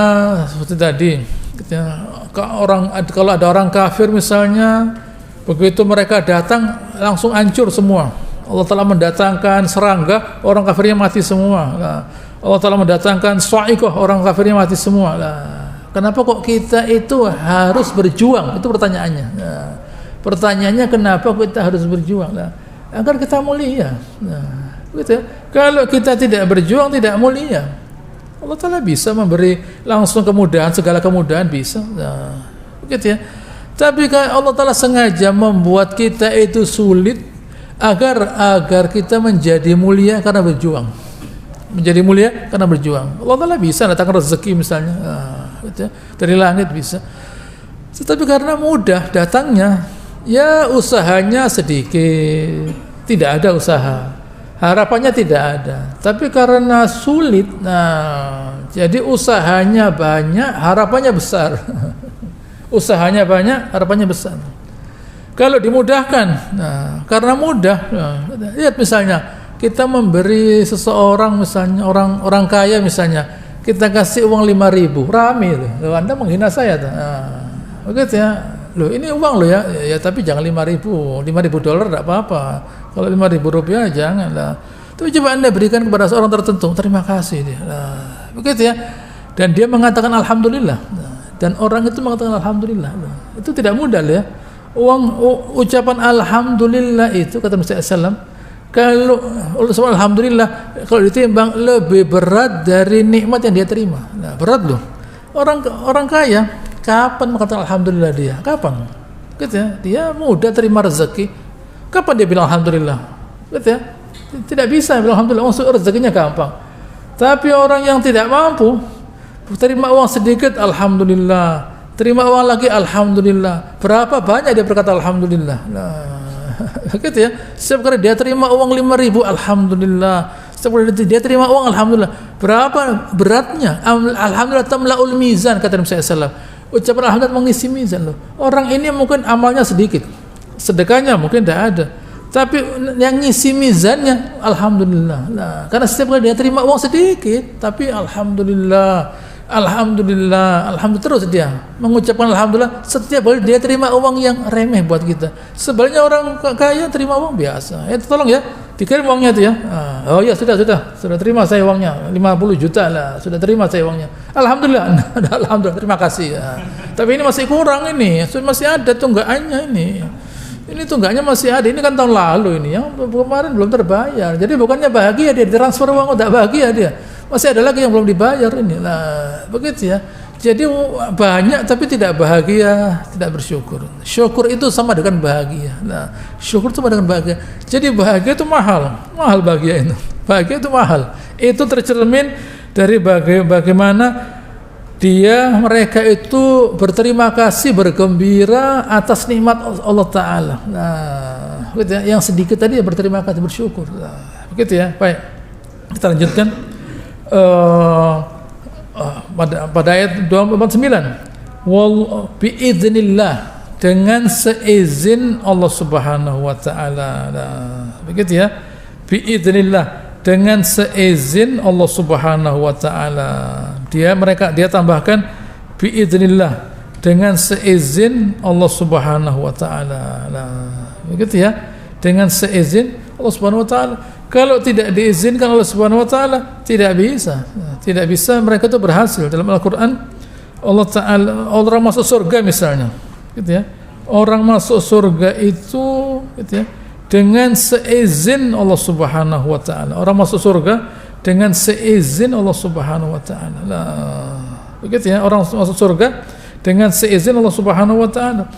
seperti tadi, gitu ya, kalau ada orang kafir misalnya, begitu mereka datang langsung hancur semua. Allah Ta'ala mendatangkan serangga, orang kafirnya mati semua. Allah Ta'ala mendatangkan sa'iqah, orang kafirnya mati semua. Kenapa kok kita itu harus berjuang? Itu pertanyaannya. Pertanyaannya kenapa kita harus berjuang? Agar kita mulia. Begitu. Kalau kita tidak berjuang, tidak mulia. Allah Ta'ala bisa memberi langsung kemudahan, segala kemudahan bisa. Begitu ya. Tapi Allah Ta'ala sengaja membuat kita itu sulit agar kita menjadi mulia karena berjuang. Menjadi mulia karena berjuang. Allah Ta'ala bisa datangkan rezeki misalnya, gitu ya, dari langit bisa. Tetapi karena mudah datangnya, ya usahanya sedikit, tidak ada usaha, harapannya tidak ada. Tapi karena sulit, jadi usahanya banyak, harapannya besar. Usahanya banyak, harapannya besar. Kalau dimudahkan, karena mudah, lihat misalnya kita memberi seseorang, misalnya orang kaya misalnya, kita kasih uang 5.000, rame loh, Anda menghina saya, begitu ya, loh ini uang loh ya tapi jangan 5.000 dolar tidak apa-apa, kalau 5.000 rupiah jangan lah. Tapi coba Anda berikan kepada seorang tertentu, terima kasih dia, begitu ya, dan dia mengatakan alhamdulillah, dan orang itu mengatakan alhamdulillah, itu tidak mudah ya. Ucapan alhamdulillah itu kata Nabi SAW, kalau alhamdulillah kalau ditimbang lebih berat dari nikmat yang dia terima. Berat loh. Orang kaya kapan mengatakan alhamdulillah dia? Kapan? Gitu ya. Dia mudah terima rezeki. Kapan dia bilang alhamdulillah? Gitu ya. Tidak bisa bilang alhamdulillah, rezekinya gampang. Tapi orang yang tidak mampu terima uang sedikit alhamdulillah, terima uang lagi alhamdulillah. Berapa banyak dia berkata alhamdulillah. Gitu ya. Setiap kali dia terima uang 5.000 alhamdulillah. Setiap kali dia terima uang alhamdulillah. Berapa beratnya? Alhamdulillah tamlaul mizan kata Nabi SAW. Ucapan alhamdulillah mengisi mizan loh. Orang ini mungkin amalnya sedikit, sedekahnya mungkin tidak ada, tapi yang ngisi mizannya alhamdulillah. Karena setiap kali dia terima uang sedikit, tapi alhamdulillah terus dia mengucapkan alhamdulillah setiap kali dia terima uang yang remeh buat kita. Sebenarnya orang kaya terima uang biasa, tolong ya dikirim uangnya itu ya. Oh ya sudah terima saya uangnya 50 juta lah, sudah terima saya uangnya, alhamdulillah. Alhamdulillah, terima kasih ya. Tapi ini masih kurang, ini masih ada tunggakannya, ini tunggaknya masih ada, ini kan tahun lalu, ini yang kemarin belum terbayar. Jadi bukannya bahagia dia transfer uang, tidak bahagia dia, masih ada lagi yang belum dibayar ini lah, begitu ya. Jadi banyak tapi tidak bahagia, tidak bersyukur. Syukur itu sama dengan bahagia. Nah, syukur itu sama dengan bahagia. Jadi bahagia itu mahal bahagia itu. Bahagia itu mahal. Itu tercermin dari bagaimana mereka itu berterima kasih, bergembira atas nikmat Allah Ta'ala. Nah, yang sedikit tadi ya berterima kasih, bersyukur. Nah, begitu ya. Baik, kita lanjutkan. Pada ayat 29, wal biidznillah, dengan seizin Allah Subhanahu wa taala. Nah, begitu ya. Biidznillah, dengan seizin Allah Subhanahu wa taala. Dia tambahkan biidznillah, dengan seizin Allah Subhanahu wa taala. Nah, begitu ya. Dengan seizin Allah Subhanahu wa taala. Kalau tidak diizinkan oleh Subhanahu wa taala, tidak bisa. Tidak bisa mereka itu berhasil. Dalam Al-Qur'an Allah Ta'ala, orang masuk surga misalnya, gitu ya. Orang masuk surga itu, gitu ya, dengan seizin Allah Subhanahu wa taala. Orang masuk surga dengan seizin Allah Subhanahu wa taala. Nah, begitu ya, orang masuk surga dengan seizin Allah Subhanahu wa taala.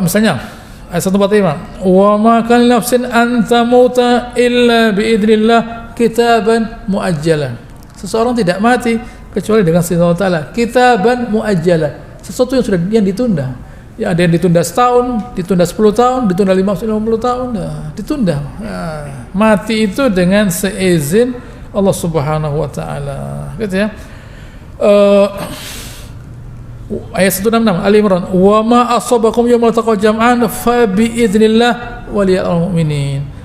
Misalnya ayat 145, wa ma kana nafsin an tamuta illa biidznillah kitaban muajjalan. Seseorang tidak mati kecuali dengan izin Allah Ta'ala. Kitaban muajjalan, sesuatu yang ditunda. Ya, ada yang ditunda setahun, ditunda 10 tahun, ditunda 50 tahun, ditunda. Nah, mati itu dengan seizin Allah Subhanahu wa taala. Gitu ya. Ayat 166 Ali Imran, wa ma asabakum yawmal taqal jam'an fa bi idznillah waliyal mu'minin.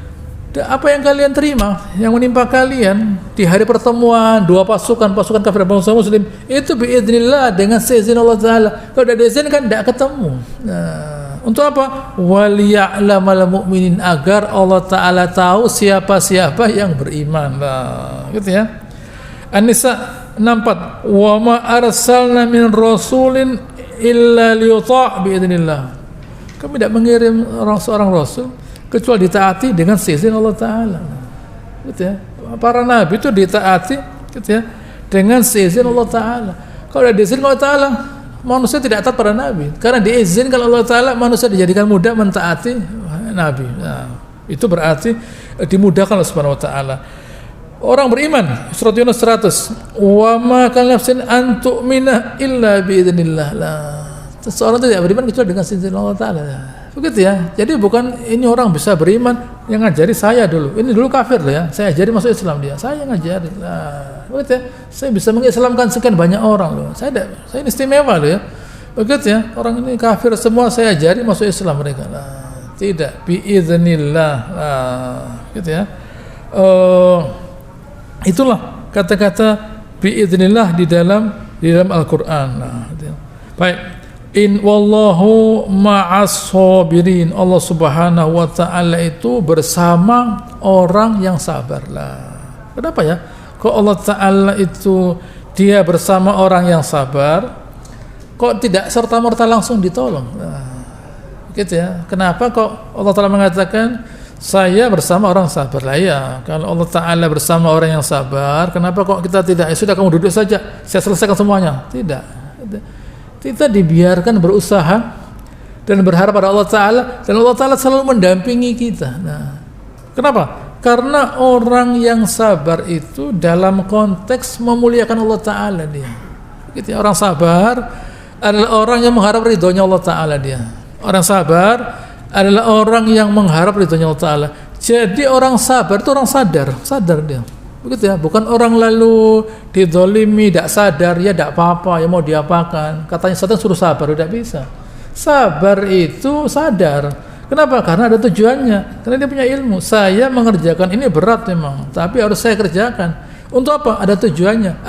Apa yang kalian terima, yang menimpa kalian di hari pertemuan dua pasukan kafir dan bangsa muslim, itu bi idznillah, dengan seizin Allah Taala. Kalau tidak diizinkan tidak ketemu. Nah, untuk apa? Waliya'lamal mu'minin, agar Allah Taala tahu siapa-siapa yang beriman. Nah, gitu ya. An-Nisa 64, wa ma arsalna min rasulin illa liyuta' bi idznillah. Kami tidak mengirim seorang rasul kecuali ditaati dengan seizin Allah Ta'ala. Gitu ya. Para nabi itu ditaati, gitu ya, dengan seizin Allah Ta'ala. Kalau tidak diizinkan Allah Ta'ala, manusia tidak taat pada nabi. Karena diizinkan Allah Ta'ala, manusia dijadikan mudah mentaati nabi. Nah, itu berarti dimudahkan oleh Subhanahu wa taala. Orang beriman, surat Yunus 100, wa ma kana nafsin an tu'mina illa bi idznillah. Seseorang tidak beriman kecuali dengan seizin Allah Ta'ala. Begitu ya. Jadi bukan ini orang bisa beriman yang ngajari saya dulu. Ini dulu kafir loh ya. Saya ajari masuk Islam dia. Saya yang ngajari. Nah, begitu ya. Saya bisa mengislamkan sekian banyak orang loh. Saya ini istimewa loh ya. Begitu ya. Orang ini kafir semua saya ajari masuk Islam mereka. Nah, tidak, biiznillah. Nah, gitu ya. Itulah kata-kata biiznillah di dalam Al-Qur'an. Nah, gitu ya. Baik. In wallahu ma'as sabirin. Allah Subhanahu wa taala itu bersama orang yang sabar. Lah, kenapa ya? Kok Allah Taala itu dia bersama orang yang sabar, kok tidak serta-merta langsung ditolong? Nah, gitu ya. Kenapa kok Allah Taala mengatakan saya bersama orang sabar? Lah ya, kalau Allah Taala bersama orang yang sabar, kenapa kok kita tidak? Ya sudah, kamu duduk saja, saya selesaikan semuanya. Tidak. Kita dibiarkan berusaha dan berharap pada Allah Ta'ala, dan Allah Ta'ala selalu mendampingi kita. Nah, kenapa? Karena orang yang sabar itu dalam konteks memuliakan Allah Ta'ala dia. Gitu ya. Orang sabar adalah orang yang mengharap ridhonya Allah Ta'ala dia. Orang sabar adalah orang yang mengharap ridhonya Allah Ta'ala. Jadi orang sabar itu orang sadar dia. Begitu ya, bukan orang lalu dizalimi tidak sadar, ya tidak apa-apa, ya mau diapakan. Katanya setan suruh sabar, tidak bisa. Sabar itu sadar. Kenapa? Karena ada tujuannya. Karena dia punya ilmu. Saya mengerjakan ini berat memang, tapi harus saya kerjakan. Untuk apa? Ada tujuannya.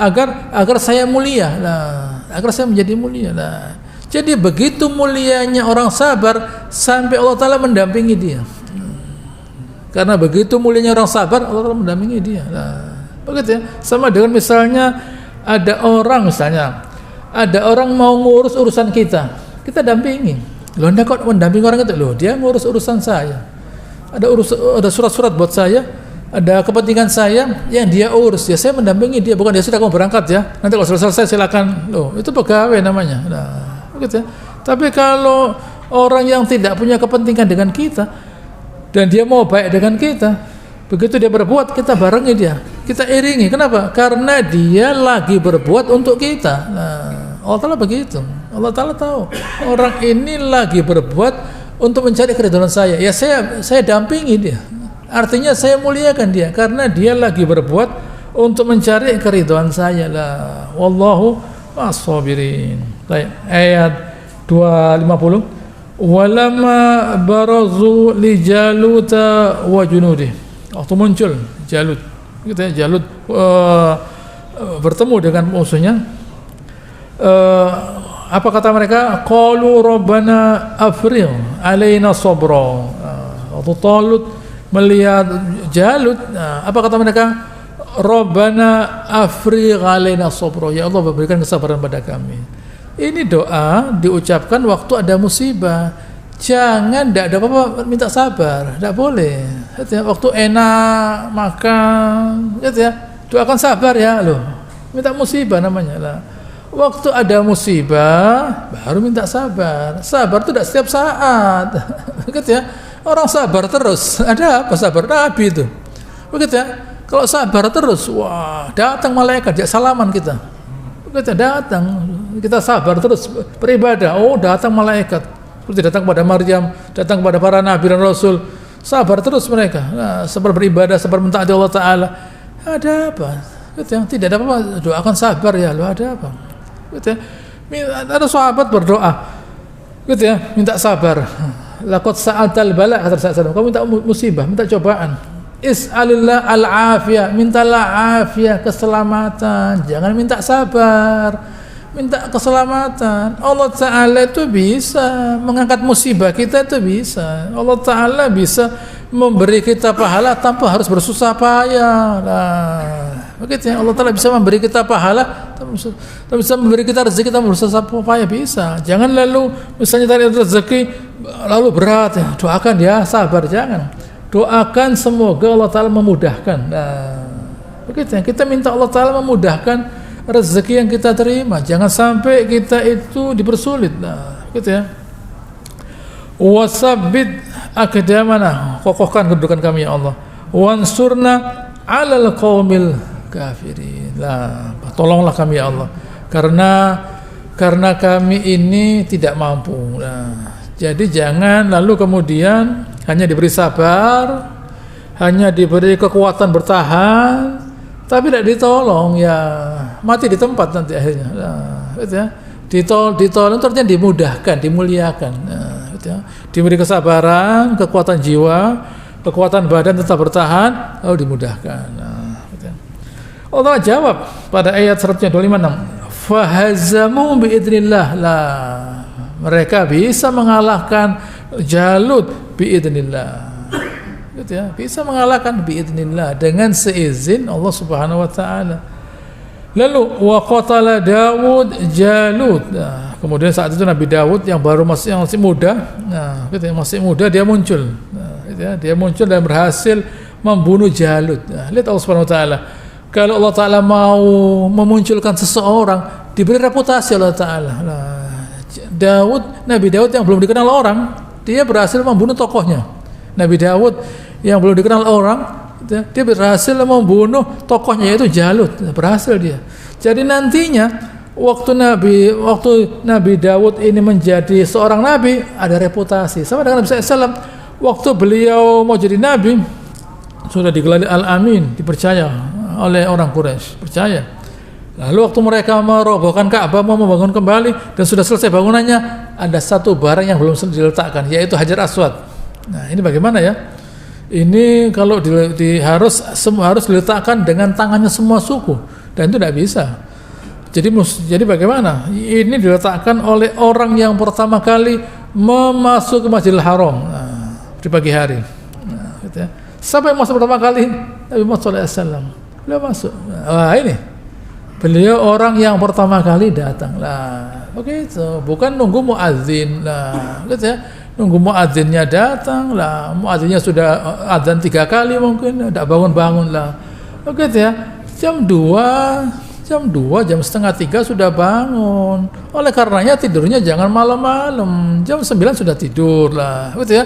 Agar saya mulia. Nah, agar saya menjadi mulia. Nah, jadi begitu mulianya orang sabar sampai Allah Ta'ala mendampingi dia. Karena begitu mulianya orang sabar, Allah Ta'ala mendampingi dia. Nah, begitu ya. Sama dengan misalnya ada orang mau ngurus urusan kita dampingi. Loh, Anda kok mendampingi orang itu? Loh, dia ngurus urusan saya. Ada surat-surat buat saya, ada kepentingan saya yang dia urus, ya saya mendampingi dia, bukan dia sudah kamu berangkat ya, nanti kalau sudah selesai silakan. Loh, itu pegawai namanya. Nah, begitu ya. Tapi kalau orang yang tidak punya kepentingan dengan kita dan dia mau baik dengan kita, begitu dia berbuat, kita barengi dia, kita iringi. Kenapa? Karena dia lagi berbuat untuk kita. Nah, Allah Ta'ala begitu. Allah Ta'ala tahu orang ini lagi berbuat untuk mencari keridhaan saya, ya saya dampingi dia. Artinya saya muliakan dia karena dia lagi berbuat untuk mencari keridhaan saya lah. Wallahu as-sabirin. Baik, ayat 250. Walamma barazu li Jaluta wa junudi. Waktu muncul Jalut, gitu ya, Jalut bertemu dengan musuhnya. Apa kata mereka? Qalu rabbana afrigh alaina sabra. Waktu Talut melihat Jalut, apa kata mereka? Rabbana afrigh alaina sabra. Ya Allah, berikan kesabaran pada kami. Ini doa diucapkan waktu ada musibah. Jangan tidak ada apa-apa minta sabar, tidak boleh. Ya, waktu enak makan, ya, doakan sabar ya loh. Minta musibah namanya lah. Waktu ada musibah baru minta sabar. Sabar itu tidak setiap saat. Begitu ya. Orang sabar terus. Ada apa sabar? Nabi itu. Begitu ya. Kalau sabar terus, wah, datang malaikat, dia salaman kita. Begitu datang, kita sabar terus beribadah. Oh, datang malaikat. Seperti datang kepada Maryam, datang kepada para nabi dan rasul. Sabar terus mereka. Nah, sabar beribadah, sabar mentaati Allah Ta'ala. Ada apa? Gitu ya. Tidak ada apa-apa. Doakan sabar ya. Lo ada apa? Gitu ya. Ada sahabat berdoa. Gitu ya. Minta sabar. Laqad sa'atal bala, kata Rasulullah. Kamu minta musibah, minta cobaan. Is'alillah al-afiyah, mintalah afiyah, keselamatan. Jangan minta sabar, minta keselamatan. Allah Ta'ala itu bisa mengangkat musibah kita, itu bisa. Allah Ta'ala bisa memberi kita pahala tanpa harus bersusah payah. Nah, begitu ya. Allah Ta'ala bisa memberi kita pahala, bisa memberi kita rezeki tanpa bersusah payah, bisa. Jangan lalu misalnya tadi rezeki lalu berat ya, doakan ya sabar, jangan. Doakan semoga Allah Ta'ala memudahkan. Nah, begitu ya. Kita minta Allah Ta'ala memudahkan rezeki yang kita terima. Jangan sampai kita itu dipersulit. Nah, gitu ya. Wasabbit aqdamana, kokohkan kedudukan kami ya Allah. Wansurna 'alal qaumil kafirin. Nah, tolonglah kami ya Allah. Karena kami ini tidak mampu. Nah, jadi jangan lalu kemudian hanya diberi sabar, hanya diberi kekuatan bertahan, tapi tidak ditolong, ya mati di tempat nanti akhirnya. Nah, gitu ya. Ditolong artinya dimudahkan, dimuliakan. Nah, gitu ya. Diberi kesabaran, kekuatan jiwa, kekuatan badan tetap bertahan, lalu dimudahkan. Nah, gitu ya. Allah jawab pada ayat 126. Fahazamu biidznillah. Lah, mereka bisa mengalahkan Jalut biidznillah. Gitu ya, bisa mengalahkan biidznillah dengan seizin Allah Subhanahu wa taala. Lalu wa qatala Daud Jalut. Nah, kemudian saat itu Nabi Daud yang masih muda, nah, gitu ya, masih muda dia muncul. Nah, gitu ya, dia muncul dan berhasil membunuh Jalut. Nah, lihat Allah Subhanahu wa taala. Kalau Allah Ta'ala mau memunculkan seseorang, diberi reputasi Allah Ta'ala. Nah, Nabi Daud yang belum dikenal orang, dia berhasil membunuh tokohnya. Nabi Daud yang belum dikenal orang, dia berhasil membunuh tokohnya, yaitu Jalut. Berhasil dia. Jadi nantinya waktu Nabi Daud ini menjadi seorang nabi, ada reputasi. Sama dengan Nabi SAW, waktu beliau mau jadi nabi, sudah digelari Al-Amin, dipercaya oleh orang Quraisy, percaya. Lalu waktu mereka merobohkan Ka'bah, mau membangun kembali dan sudah selesai bangunannya, ada satu barang yang belum diletakkan, yaitu Hajar Aswad. Nah, ini bagaimana ya? Ini kalau harus diletakkan dengan tangannya semua suku, dan itu tidak bisa. Jadi bagaimana? Ini diletakkan oleh orang yang pertama kali memasuki Masjidil Haram, di pagi hari. Nah, gitu ya. Siapa yang masuk pertama kali? Nabi Muhammad SAW. Beliau masuk. Wah, ini beliau orang yang pertama kali datang lah, begitu. Bukan nunggu muadzin lah, gitu ya. nunggu muadzinnya datang lah, muadzinnya sudah adzan 3 kali mungkin, tidak bangun-bangun lah. Begitu ya, jam 2, jam setengah 3 sudah bangun. Oleh karenanya tidurnya jangan malam-malam, jam 9 sudah tidur lah, gitu ya.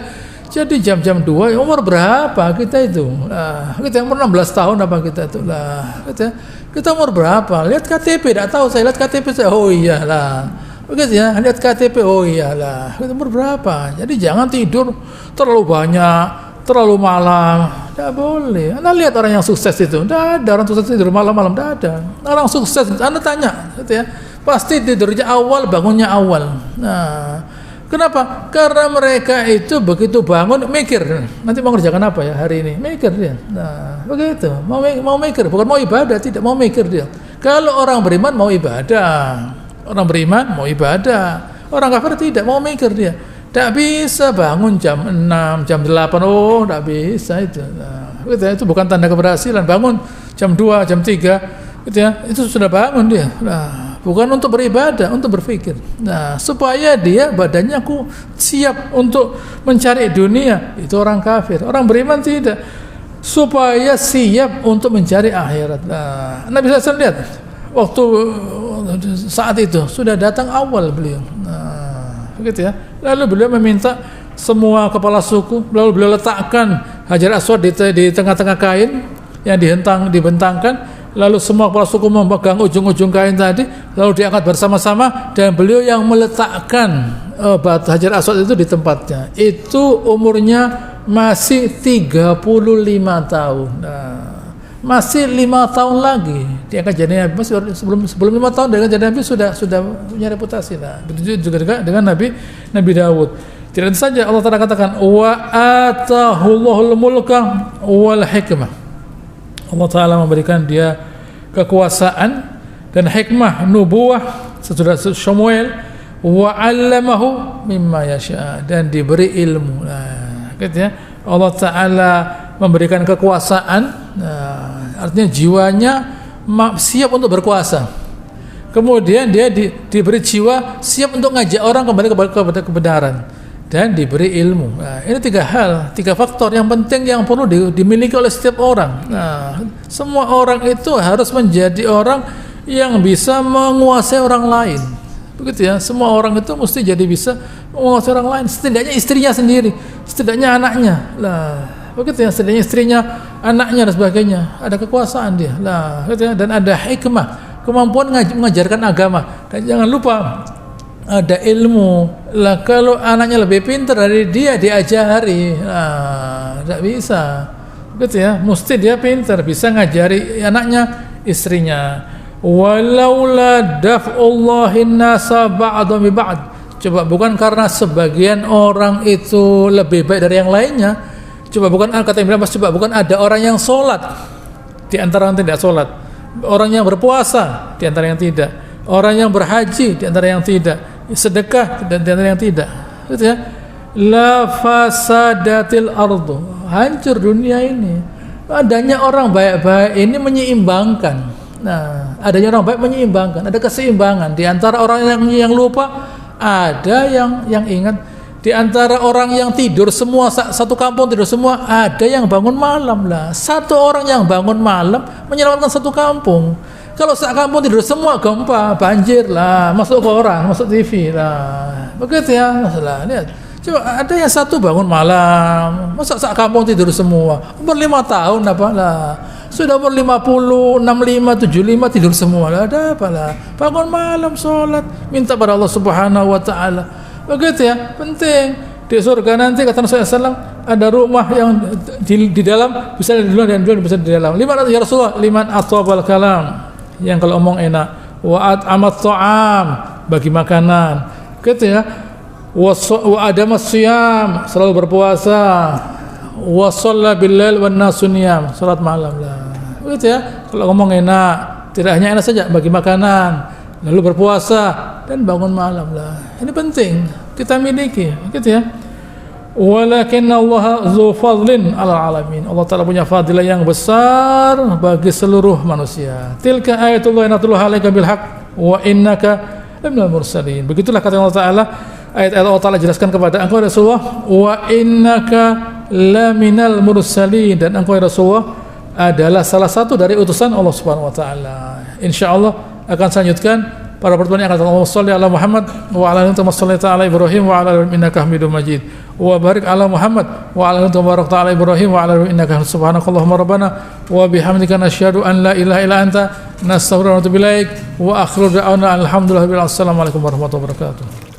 Jadi jam-jam 2, umur berapa kita itu? Lah, kita umur 16 tahun apa kita itu? Lah, gitu ya. Kita umur berapa? Lihat KTP, tidak tahu saya lihat KTP saya, oh iyalah. Begitu ya, lihat KTP, oh iyalah. Kita umur berapa? Jadi jangan tidur terlalu banyak, terlalu malam. Tidak boleh. Anda lihat orang yang sukses itu, tidak ada orang sukses tidur malam-malam, tidak ada. Orang sukses, Anda tanya, gitu ya. Pasti tidurnya awal, bangunnya awal. Nah, kenapa? Karena mereka itu begitu bangun mikir, nanti mau kerjakan apa ya hari ini? Mikir dia. Nah, begitu. Mau mikir, bukan mau ibadah, tidak mau mikir dia. Kalau orang beriman mau ibadah, orang beriman mau ibadah. Orang kafir tidak mau mikir dia. Tidak bisa bangun jam 6, jam 8, oh tidak bisa itu. Nah, itu bukan tanda keberhasilan. Bangun jam 2, jam 3, gitu ya, itu sudah bangun dia. Nah, bukan untuk beribadah, untuk berpikir. Nah, supaya dia badannya siap untuk mencari dunia, itu orang kafir. Orang beriman tidak. Supaya siap untuk mencari akhirat. Nah, Nabi SAW lihat waktu saat itu sudah datang awal beliau. Nah, begitu ya. Lalu beliau meminta semua kepala suku, lalu beliau letakkan Hajar Aswad di tengah-tengah kain yang dibentangkan. Lalu semua kepala suku memegang ujung-ujung kain tadi, lalu diangkat bersama-sama, dan beliau yang meletakkan batu Hajar Aswad itu di tempatnya. Itu umurnya masih 35 tahun. Nah, masih 5 tahun lagi diangkat jadi nabi. Masih sebelum 5 tahun diangkat jadi nabi sudah punya reputasi. Nah, begitu juga dengan Nabi Daud. Tidak saja Allah Ta'ala katakan wa atahullahul mulka wal hikmah. Allah Ta'ala memberikan dia kekuasaan dan hikmah nubuwah sesudah Samuel, wa 'allamahu mimma yasha, dan diberi ilmu. Nah, gitu ya. Allah Ta'ala memberikan kekuasaan, nah, artinya jiwanya siap untuk berkuasa. Kemudian dia diberi jiwa siap untuk ngajak orang kembali kepada kebenaran, dan diberi ilmu. Nah, ini 3 hal, 3 faktor yang penting yang perlu dimiliki oleh setiap orang. Nah, semua orang itu harus menjadi orang yang bisa menguasai orang lain. Begitu ya, semua orang itu mesti jadi bisa menguasai orang lain. Setidaknya istrinya sendiri, setidaknya anaknya. Lah, begitu ya, setidaknya istrinya, anaknya dan sebagainya. Ada kekuasaan dia. Lah, gitu ya, dan ada hikmah, kemampuan mengajarkan agama. Dan jangan lupa ada ilmu. Lah, kalau anaknya lebih pintar dari dia diajari, tidak bisa. Gitu ya, mesti dia pintar, bisa ngajari anaknya, istrinya. Walaula daf'ullahin nasa ba'dhum bi ba'd. Coba bukan karena sebagian orang itu lebih baik dari yang lainnya. Coba bukan, kata Ibnu Abbas, coba bukan ada orang yang sholat di antara yang tidak sholat, orang yang berpuasa di antara yang tidak, orang yang berhaji di antara yang tidak, sedekah di antara yang tidak, gitu ya. La fasadatil ardu, hancur dunia ini. Adanya orang baik-baik ini menyeimbangkan. Nah, adanya orang baik menyeimbangkan, ada keseimbangan di antara orang yang lupa, ada yang ingat. Di antara orang yang tidur semua, satu kampung tidur semua, ada yang bangun malam lah. Satu orang yang bangun malam menyelamatkan satu kampung. Kalau sak kampung tidur semua, gempa, banjir lah, masuk koran, masuk TV lah. Begitu ya, masalah. Lihat. Coba ada yang satu bangun malam, masa sak kampung tidur semua. Umur 5 tahun apa lah. Sudah umur 50, 65, 75 tidur semua lah. Ada apa lah? Bangun malam, sholat, minta pada Allah Subhanahu wa Ta'ala. Begitu ya, penting. Di surga nanti kata Rasulullah SAW, ada rumah yang di dalam bisa di luar dan di luar bisa di dalam. Liman ya Rasulullah, liman atwabal kalam, yang kalau omong enak. Wa at'amat ta'am, bagi makanan. Gitu ya. Wa adamas siyam, selalu berpuasa. Wa shalla billail wan nasu niyam, salat malam lah. Begitu ya. Kalau ngomong enak, tidak hanya enak saja, bagi makanan, lalu berpuasa dan bangun malam lah. Ini penting kita miliki, gitu ya. Walakinna Allah dzu fadlin 'alal alamin. Allah Ta'ala punya fadilah yang besar bagi seluruh manusia. Tilka ayatullah natluha 'alaika bil haqq wa innaka laminal mursalin. Begitulah kata Allah Ta'ala, ayat-ayat Allah Ta'ala jelaskan kepada engkau Rasulullah, wa innaka laminal mursalin, dan engkau Rasulullah adalah salah satu dari utusan Allah Subhanahu wa taala. Insyaallah akan saya lanjutkan pada pertemuan yang akan datang. Wassallallahu ala Muhammad wa ala alihi wa sallallahu ala Ibrahim wa ala alihi innaka Hamidum Majid. Wa barik ala Muhammad wa ala alihi wa barakta ala Ibrahim wa ala alihi innaka subhanakallahumma rabbana wa bihamdika nasyhadu an la ilaha illa anta nastaghfiruka wa natubu ilaik wa akhiru da'wana alhamdulillahi rabbil alamin. Assalamualaikum warahmatullahi wabarakatuh.